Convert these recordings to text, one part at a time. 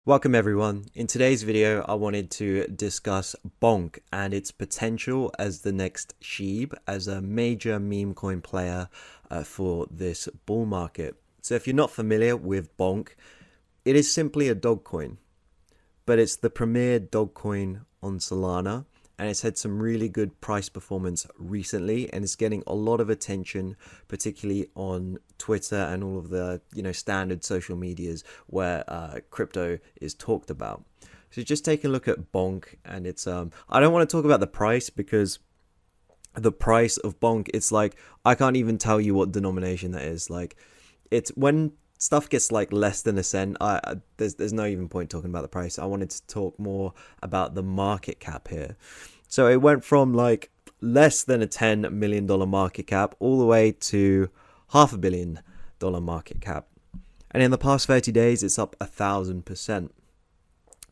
Welcome everyone. In today's video, I wanted to discuss Bonk and its potential as the next SHIB, as a major meme coin player for this bull market. So if you're not familiar with Bonk, it is simply a dog coin, but it's the premier dog coin on Solana, and it's had some really good price performance recently, and it's getting a lot of attention, particularly on Twitter and all of the standard social medias where crypto is talked about. So just take a look at Bonk, and it's I don't want to talk about the price because the price of Bonk, it's like I can't even tell you what denomination that is. Like, it's when stuff gets like less than a cent, there's no even point talking about the price. I wanted to talk more about the market cap here. So it went from like less than a $10 million market cap all the way to $500 million market cap. And in the past 30 days, it's up 1,000%.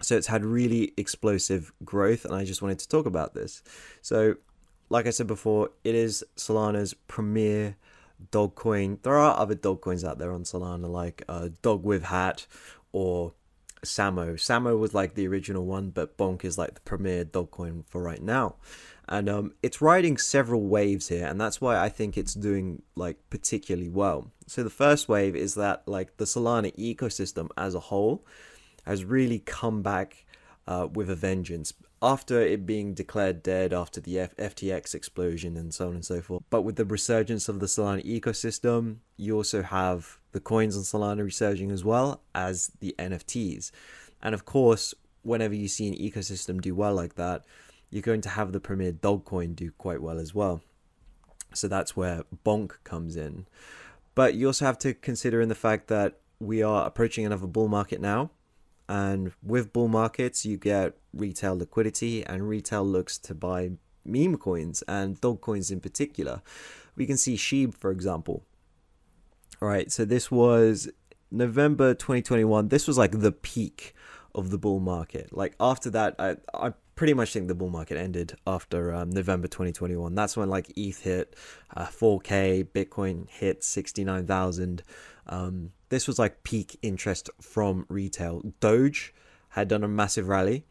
So it's had really explosive growth, and I just wanted to talk about this. So like I said before, it is Solana's premier dog coin. There are other dog coins out there on Solana, like Dog with Hat or Samo. Samo was like the original one, but Bonk is like the premier dog coin for right now. And it's riding several waves here, and that's why I think it's doing like particularly well. So the first wave is that like the Solana ecosystem as a whole has really come back with a vengeance after it being declared dead after the FTX explosion and so on and so forth. But with the resurgence of the Solana ecosystem, you also have the coins on Solana resurging as well as the NFTs. And of course, whenever you see an ecosystem do well like that, you're going to have the premier dog coin do quite well as well. So that's where Bonk comes in. But you also have to consider in the fact that we are approaching another bull market now. And with bull markets, you get retail liquidity, and retail looks to buy meme coins and dog coins in particular. We can see SHIB, for example. All right, so this was November 2021. This was like the peak of the bull market. Like after that, I pretty much think the bull market ended after November 2021. That's when like ETH hit 4K, Bitcoin hit 69,000. This was like peak interest from retail. Doge had done a massive rally,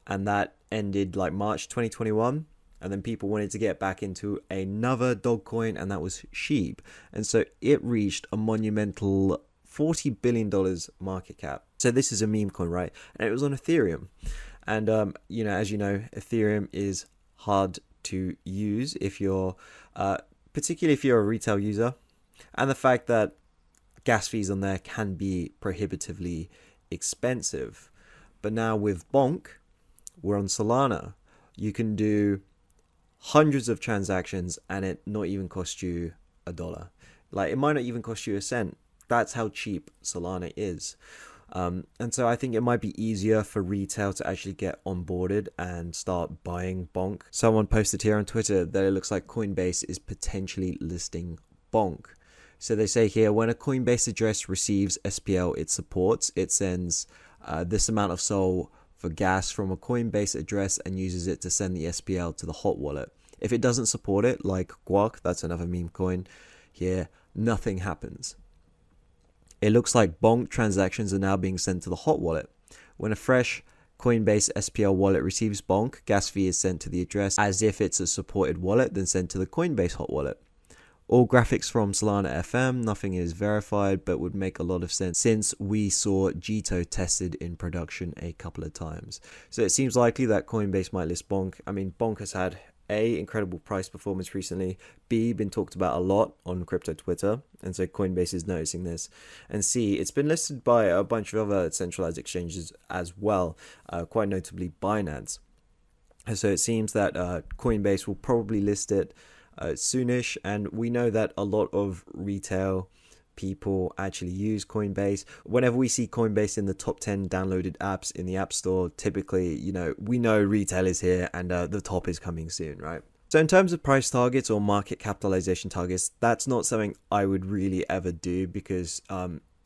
and that ended like March 2021. And then people wanted to get back into another dog coin, and that was SHIB. And so it reached a monumental $40 billion market cap. So this is a meme coin, right? And it was on Ethereum. And, as you know, Ethereum is hard to use if you're, particularly if you're a retail user. And the fact that gas fees on there can be prohibitively expensive. But now with Bonk, we're on Solana. You can do hundreds of transactions and it not even cost you $1. Like, it might not even cost you a cent. That's how cheap Solana is. And so I think it might be easier for retail to actually get onboarded and start buying Bonk. Someone posted here on Twitter that it looks like Coinbase is potentially listing Bonk. So they say here, when a Coinbase address receives SPL it supports, it sends this amount of SOL for gas from a Coinbase address and uses it to send the SPL to the hot wallet. If it doesn't support it, like Guac, that's another meme coin here, nothing happens. It looks like Bonk transactions are now being sent to the hot wallet. When a fresh Coinbase SPL wallet receives Bonk, gas fee is sent to the address as if it's a supported wallet, then sent to the Coinbase hot wallet. All graphics from Solana FM, nothing is verified, but would make a lot of sense since we saw Jito tested in production a couple of times. So it seems likely that Coinbase might list Bonk. I mean, Bonk has had A, incredible price performance recently, B, been talked about a lot on crypto Twitter, and so Coinbase is noticing this, and C, it's been listed by a bunch of other centralized exchanges as well, quite notably Binance. And so it seems that Coinbase will probably list it soonish, and we know that a lot of retail people actually use Coinbase. Whenever we see Coinbase in the top 10 downloaded apps in the App Store, typically, we know retail is here and the top is coming soon, right? So in terms of price targets or market capitalization targets, that's not something I would really ever do because,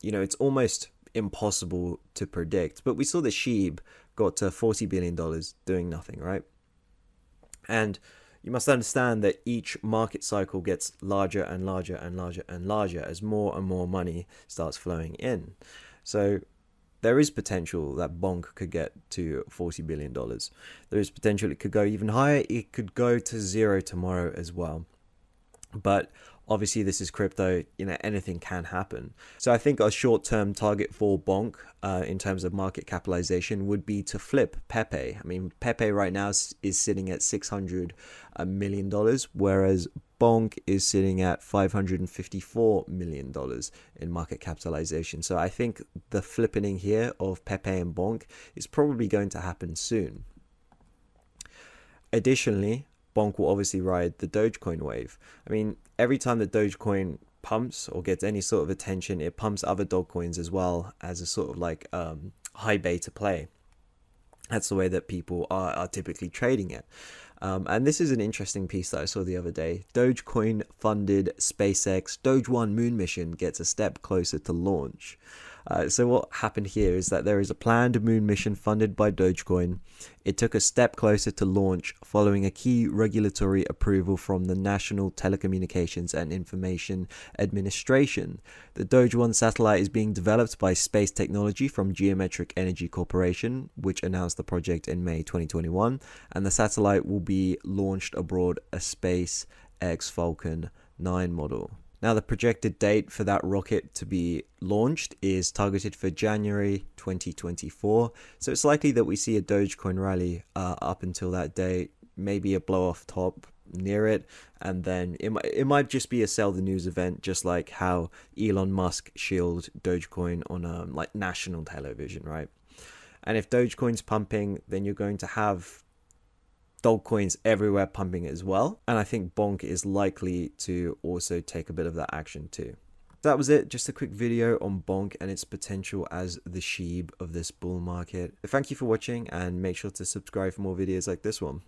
it's almost impossible to predict. But we saw the SHIB got to $40 billion doing nothing, right? And you must understand that each market cycle gets larger and larger and larger and larger as more and more money starts flowing in. So there is potential that Bonk could get to $40 billion. There is potential it could go even higher. It could go to zero tomorrow as well. But obviously this is crypto, anything can happen. So I think a short-term target for Bonk in terms of market capitalization would be to flip Pepe. I mean, Pepe right now is sitting at $600 million, whereas Bonk is sitting at $554 million in market capitalization. So I think the flippening here of Pepe and Bonk is probably going to happen soon. Additionally, Bonk will obviously ride the Dogecoin wave. I mean, every time the Dogecoin pumps or gets any sort of attention, it pumps other dog coins as well as a sort of like high beta play. That's the way that people are typically trading it. And this is an interesting piece that I saw the other day. Dogecoin funded SpaceX Doge 1 moon mission gets a step closer to launch. So what happened here is that there is a planned moon mission funded by Dogecoin. It took a step closer to launch following a key regulatory approval from the National Telecommunications and Information Administration. The Doge 1 satellite is being developed by Space Technology from Geometric Energy Corporation, which announced the project in May 2021, and the satellite will be launched aboard a SpaceX Falcon 9 model. Now, the projected date for that rocket to be launched is targeted for January 2024. So it's likely that we see a Dogecoin rally up until that date, maybe a blow off top near it, and then it might just be a sell the news event, just like how Elon Musk shielded Dogecoin on like national television, right? And if Dogecoin's pumping, then you're going to have dog coins everywhere pumping as well, and I think Bonk is likely to also take a bit of that action too. That was it, just a quick video on Bonk and its potential as the SHIB of this bull market. Thank you for watching, and make sure to subscribe for more videos like this one.